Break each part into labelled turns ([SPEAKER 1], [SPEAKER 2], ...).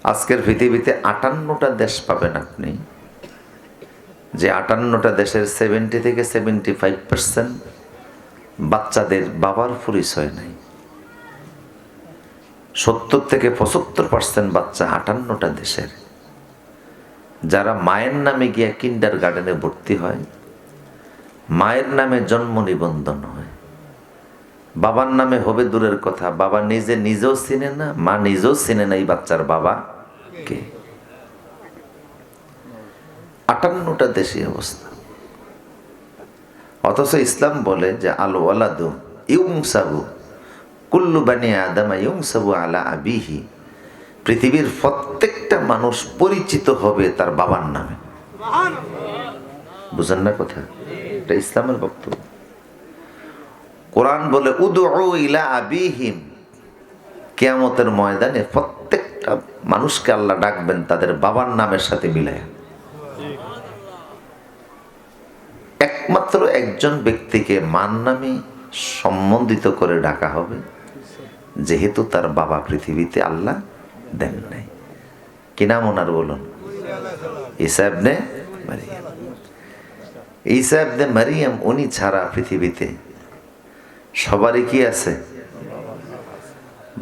[SPEAKER 1] আজকের পৃথিবীতে 58টা দেশ পাবেন আপনি, যে 58টা দেশের 70 থেকে 75% বাচ্চাদের বাবার পরিচয় নাই। 70 থেকে 75% বাচ্চা 58টা দেশের, যারা মায়ের নামে গিয়া কিন্ডার গার্ডেনে ভর্তি হয়, মায়ের নামে জন্ম নিবন্ধন হয়, বাবার নামে হবে দূরের কথা, বাবা নিজেও চিনে না, মা নিজেও চিনে না এই বাচ্চার বাবা কে। 58টা দেশি অবস্থা। অথচ ইসলাম বলে যে আল ওয়ালাদু ইউনসাবু কুল্লু বানি আদম ইউনসাবু আলা আবিহি, পৃথিবীর প্রত্যেকটা মানুষ পরিচিত হবে তার বাবার নামে। বুঝেন না কথা? এটা ইসলামের বক্তব্য। কোরআন বলে উদউ ইলা আবিহিম, কিয়ামতের ময়দানে প্রত্যেকটা মানুষকে আল্লাহ ডাকবেন তাদের বাবার নামের সাথে মিলায়া। একমাত্র একজন ব্যক্তিকে মান নামে সম্বন্ধিত করে ডাকা হবে, যেহেতু তার বাবা পৃথিবীতে আল্লাহ দেন নাই। কি নাম ওনার বলুন? ঈসা ইবনে মারিয়াম। ঈসা ইবনে মারিয়াম উনি ছাড়া পৃথিবীতে সবারই কি আছে?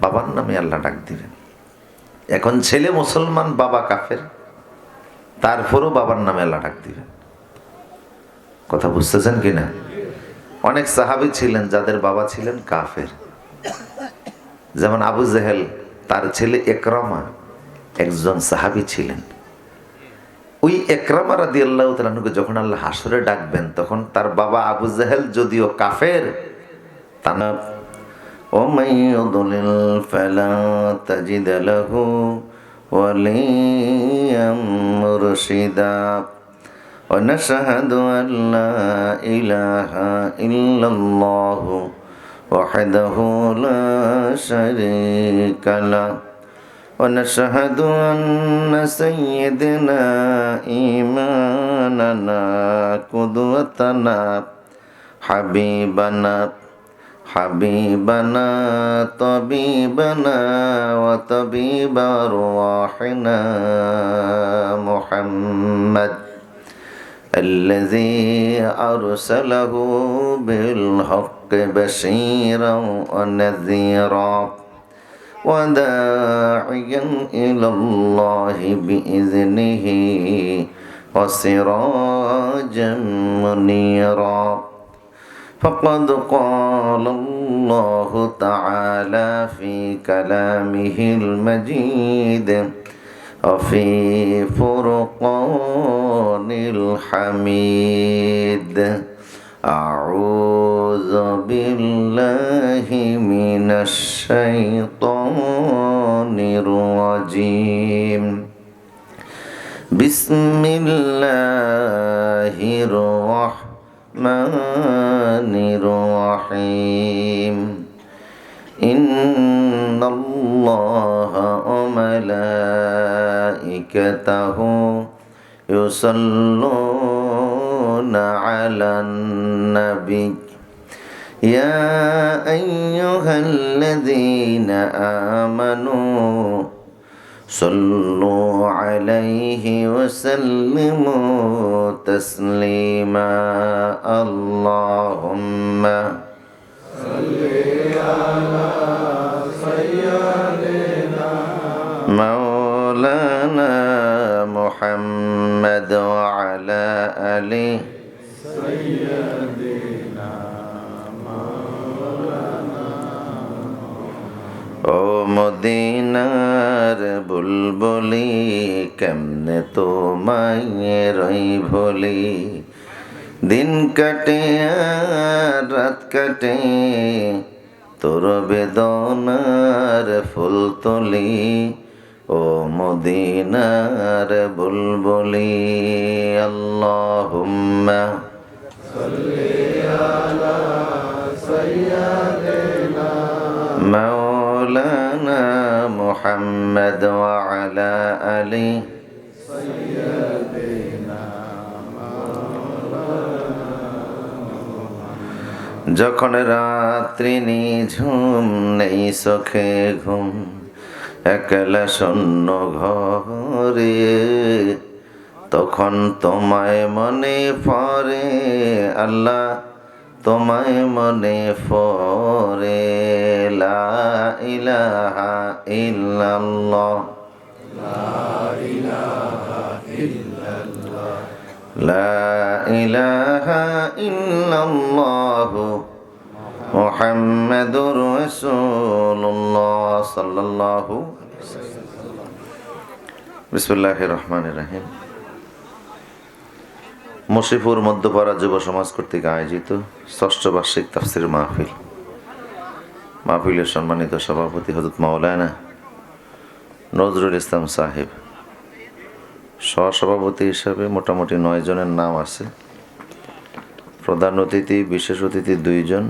[SPEAKER 1] বাবার নামে আল্লাহ ডাক দিবেন। এখন ছেলে মুসলমান, বাবা কাফের, তারপরও বাবার নামে আল্লাহ ডাক দিবেন। কথা বুঝতেছেন কিনা? অনেক সাহাবী ছিলেন যাদের বাবা ছিলেন কাফের, যেমন আবু জেহেল, তার ছেলে ইকরামা একজন সাহাবী ছিলেন। ওই ইকরামা রাদিয়াল্লাহু তাআলা আনহুকে যখন আল্লাহ হাসরে ডাকবেন, তখন তার বাবা আবু জেহেল যদিও কাফের, তানা ومن يضلل فلا تجد له وليا مرشدا ونشهد أن لا إله إلا الله وحده لا شريك له ونشهد أن سيدنا إيماننا قدوتنا حبيبنا طبيبنا وطبيب أرواحنا محمد الذي أرسله بالحق بشيرا ونذيرا وداعيا إلى الله بإذنه وسراجا منيرا فقد قال الله تعالى في كلامه المجيد وفي فرقان الحميد أعوذ بالله من الشيطان الرجيم بسم الله الرحمن الرحيم إن الله وملائكته يصلون على النبي يا أيها الذين آمنوا صلوا عليه وسلموا تسليما اللهم صل على سيدنا مولانا محمد وعلى آله سيدنا مولانا ও মদিনার বুলবুলি কেমনে তোমায় রই ভুলি দিন কাটে আর রাত কাটে তোর বেদনার ফুল তুলি ও মদিনার বুলবুলি আল্লাহুম্মা সাল্লি আলা সাইয়্যিদিনা মাওলানা মুহাম্মদ ওয়া আলা আলি সাইয়্যিদিনা মাওলানা। যখন রাত্রি নিঝুম নেই চোখে ঘুম, একলা শূন্য ঘরে, তখন তোমায় মনে পড়ে আল্লাহ, তোমায় মনে পড়ে। লা ইলাহা ইল্লাল্লাহ, লা ইলাহা ইল্লাল্লাহ মুহাম্মাদুর রাসূলুল্লাহ সাল্লাল্লাহু। বিসমিল্লাহির রহমানির রহিম। মুশিফুর মধ্যপাড়া যুব সমাজ কর্তৃক আয়োজিত ষষ্ঠ বার্ষিক তাফসির মাহফিলের সম্মানিত সভাপতি হযরত মাওলানা নজরুল ইসলাম সাহেব, সহসভাপতি হিসাবে মোটামুটি 9 জনের নাম আছে। প্রধান অতিথি, বিশেষ অতিথি 2 জন,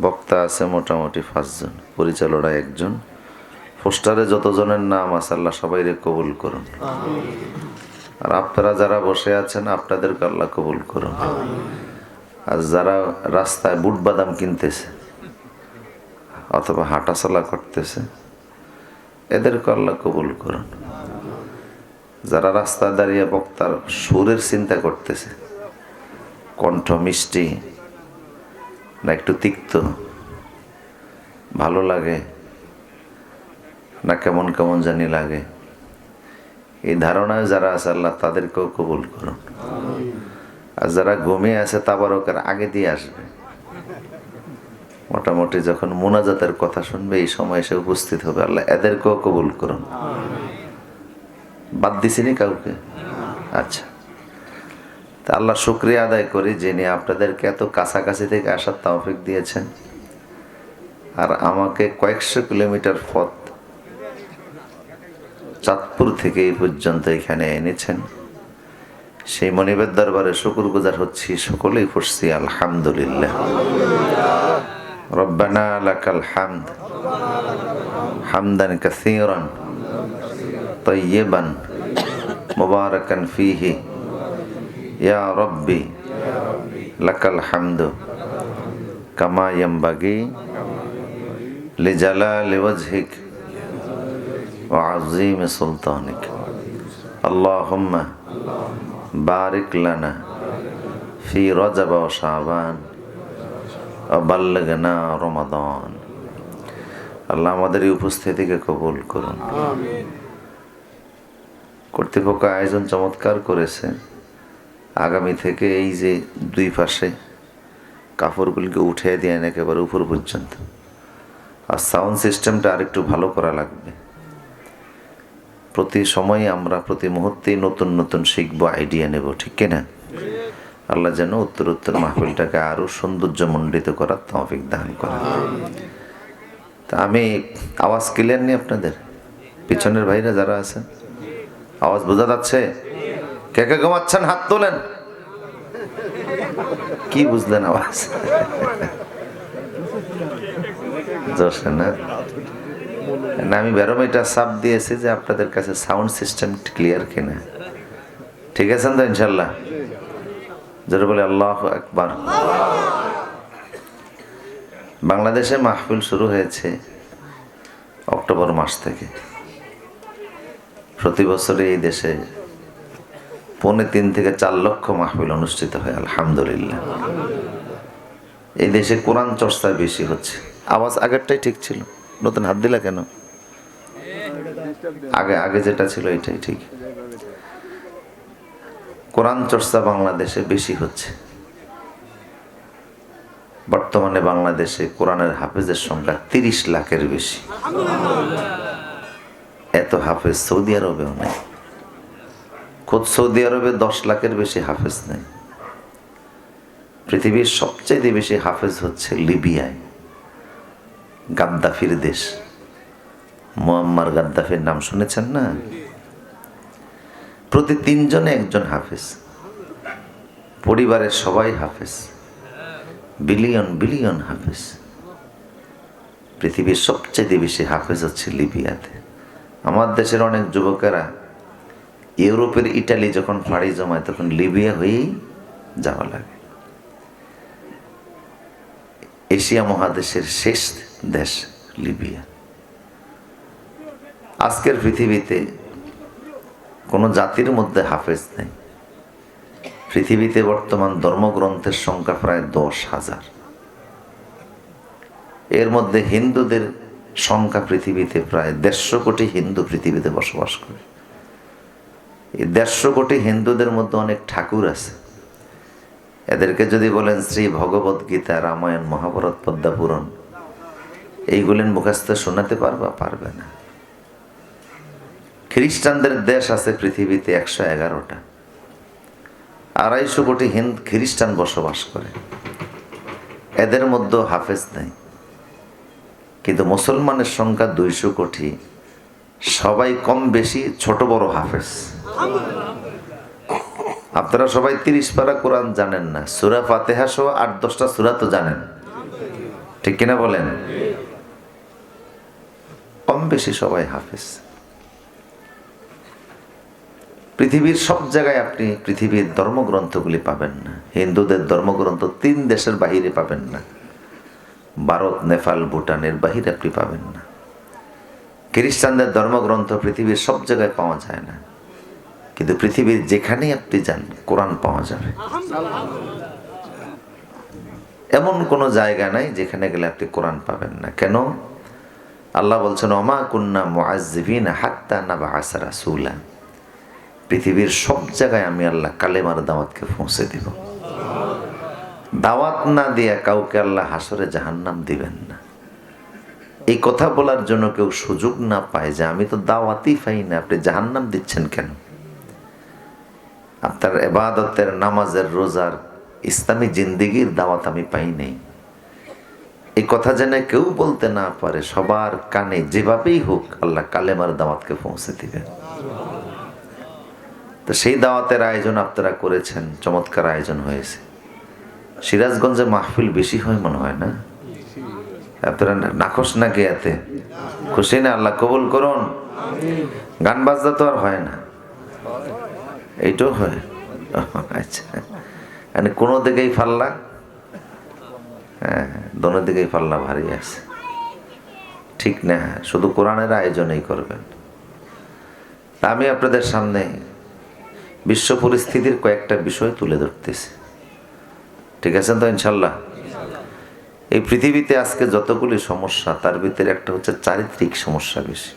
[SPEAKER 1] বক্তা আছে মোটামুটি 5 জন, পরিচালনা 1 জন। পোস্টারে যতজনের নাম আছে আল্লাহ সবাইরে কবুল করুন। আর আপনারা যারা বসে আছেন আপনাদেরকে আল্লাহ কবুল করুন। আর যারা রাস্তায় বুট বাদাম কিনতেছে অথবা হাঁটাচলা করতেছে এদেরকে আল্লাহ কবুল করুন। যারা রাস্তায় দাঁড়িয়ে বক্তার সুরের চিন্তা করতেছে, কণ্ঠ মিষ্টি না একটু তিক্ত, ভালো লাগে না কেমন কেমন জানি লাগে, এই ধারণায় যারা আছে আল্লাহ তাদেরকেও কবুল করুন। আর যারা ঘুমিয়ে আছে তাবারকের আগে দিয়ে আসবে, মোটামুটি যখন মুনাজাতের কথা শুনবে এই সময় এসে উপস্থিত হবে, আল্লাহ এদেরকেও কবুল করুন। বাদ দিছিনি কাউকে? আচ্ছা, তা আল্লাহ শুকরিয়া আদায় করি যিনি আপনাদেরকে এত কাছাকাছি থেকে আসার তৌফিক দিয়েছেন আর আমাকে কয়েকশো কিলোমিটার পথ চাঁদপুর থেকে এই পর্যন্ত এখানে এনেছেন। সেই মনিবের দরবারে শুকরগুজার হচ্ছি, সকলেই পড়ছি আলহামদুলিল্লাহ। রব্বানা লাকাল হামদ হামদান কাসীরান তাইয়িবান মুবারাকান ফীহি ইয়া রব্বি লাকাল হামদু কামা ইয়ানবাগি লিজালালি ওয়াজহিক ওয়া আযীমি সুলতানিক। আল্লাহুম্মা বারিক লানা ফি রজব ওয়া শাবান ওয়া বাল্লিগনা রমাদান। আল্লাহ আমাদের এই উপস্থিতিকে কবুল করুন। কর্তৃপক্ষ আয়োজন চমৎকার করেছে। আগামী থেকে এই যে 2 পাশে কাপড়গুলিকে উঠিয়ে দিয়ে একেবারে উপর পর্যন্ত, আর সাউন্ড সিস্টেমটা আরেকটু ভালো করা লাগবে। প্রতি সময় আমরা প্রতি মুহূর্তেই নতুন নতুন শিখবো, আইডিয়া নেব, ঠিক কিনা? আল্লাহ যেন উত্তর মাহফিলটাকে আরো সৌন্দর্যমণ্ডিত করার তৌফিক দান করেন। তা আমি আওয়াজ ক্লিয়ার নেই আপনাদের? পিছনের ভাইরা যারা আছেন আওয়াজ বোঝা যাচ্ছে? কে কে ঘুমাচ্ছেন হাত তোলেন। কি বুঝলেন আওয়াজ? না আমি ব্যারোমিটার চাপ দিয়েছি যে আপনাদের কাছে সাউন্ড সিস্টেম ক্লিয়ার কিনা। ঠিক আছেন তো ইনশাল্লাহ? যারা বলে আল্লাহু আকবার। বাংলাদেশে মাহফিল শুরু হয়েছে অক্টোবর মাস থেকে। প্রতি বছরে এই দেশে 3.5 থেকে 4 লক্ষ মাহফিল অনুষ্ঠিত হয় আলহামদুলিল্লাহ। এই দেশে কোরআন চর্চা বেশি হচ্ছে। আওয়াজ আগেরটাই ঠিক ছিল, নতুন হাত দিলা কেন? আগে যেটা ছিল এটাই ঠিক। কোরআন চর্চা বাংলাদেশে বেশি হচ্ছে। বর্তমানে বাংলাদেশে কোরআনের হাফেজের সংখ্যা 30 লাখের বেশি। এত হাফেজ সৌদি আরবেও নেই। খোদ সৌদি আরবে 10 লাখের বেশি হাফেজ নেই। পৃথিবীর সবচেয়ে বেশি হাফেজ হচ্ছে লিবিয়ায়, গাদ্দাফির দেশ। মুয়াম্মার গাদ্দাফির নাম শুনেছেন না? প্রতি 3 জনে 1 জন হাফেজ। পরিবারের সবাই হাফেজ। বিলিয়ন বিলিয়ন হাফেজ। পৃথিবীর সবচেয়ে বেশি হাফেজ হচ্ছে লিবিয়াতে। আমার দেশের অনেক যুবকেরা ইউরোপের ইটালি যখন পাড়ি জমায় তখন লিবিয়া হয়েই যাওয়া লাগে। এশিয়া মহাদেশের শেষ দেশ লিবিয়া। আজকের পৃথিবীতে কোনো জাতির মধ্যে হাফেজ নেই। পৃথিবীতে বর্তমান ধর্মগ্রন্থের সংখ্যা প্রায় 10,000। এর মধ্যে হিন্দুদের সংখ্যা পৃথিবীতে প্রায় 150 কোটি হিন্দু পৃথিবীতে বসবাস করে। এই 150 কোটি হিন্দুদের মধ্যে অনেক ঠাকুর আছে। এদেরকে যদি বলেন শ্রী ভগবত গীতা, রামায়ণ, মহাভারত, পদ্মপুরাণ এইগুলির মুখস্থ শোনাতে পারবে না। খ্রিস্টানদের দেশ আছে পৃথিবীতে 111টা। 250 কোটি খ্রিস্টান বসবাস করে, এদের মধ্যে হাফেজ নাই। কিন্তু মুসলমানের সংখ্যা 200 কোটি, সবাই কম বেশি ছোট বড় হাফেজ। আপনারা সবাই 30 পারা কোরআন জানেন না, সূরা ফাতিহা সহ 8-10টা সূরা তো জানেন, ঠিক কিনা বলেন? কম বেশি সবাই হাফেজ। পৃথিবীর সব জায়গায় আপনি পৃথিবীর ধর্মগ্রন্থগুলি পাবেন না। হিন্দুদের ধর্মগ্রন্থ 3 দেশের বাহিরে পাবেন না, ভারত, নেপাল, ভুটানের বাহিরে আপনি পাবেন না। খ্রিস্টানদের ধর্মগ্রন্থ পৃথিবীর সব জায়গায় পাওয়া যায় না, কিন্তু পৃথিবীর যেখানেই আপনি যান কোরআন পাওয়া যাবে। এমন কোনো জায়গা নাই যেখানে গেলে আপনি কোরআন পাবেন না। কেন? আল্লাহ বলছেন, ওমা কুন্না মুআজ্জিবিনা হাত্তা নাবআসা রাসূলা। পৃথিবীর সব জায়গায় আমি আল্লাহ কালেমার দাওয়াতকে পৌঁছে দিব। দাওয়াত না দিয়া কাউকে আল্লাহ হাসরে জাহান্নাম দিবেন না। এই কথা বলার জন্য কেউ সুযোগ না পায় যে আমি তো দাওয়াতই পাই না, আপনি জাহান্নাম দিচ্ছেন কেন? আপনার ইবাদতের, নামাজের, রোজার, ইসলামী জিন্দেগির দাওয়াত আমি পাই নাই, এই কথা জেনে কেউ বলতে না পারে, সবার কানে যেভাবেই হোক আল্লাহ কালেমার দাওয়াতকে পৌঁছে দিবেন। তো সেই দাওয়াতের আয়োজন আপনারা করেছেন, চমৎকার আয়োজন হয়েছে। সিরাজগঞ্জে মাহফিল বেশি হয় মনে হয় না? আপনারা নাখোশ নাকি? এতে খুশি না? আল্লাহ কবুল করুন। গান বাজনা তো আর হয় না, এইটাও হয়। আচ্ছা, মানে কোনো দিকেই ফাল্লা, হ্যাঁ দোনো দিকেই পাল্লা ভারী আছে, ঠিক না? শুধু কোরআনের আয়োজনই করবেন। তা আমি আপনাদের সামনে বিশ্ব পরিস্থিতির কয়েকটা বিষয় তুলে ধরতেছি, ঠিক আছে তো ইনশাল্লাহ? এই পৃথিবীতে আজকে যতগুলি সমস্যা, তার ভিতরে একটা হচ্ছে চারিত্রিক সমস্যা বেশি।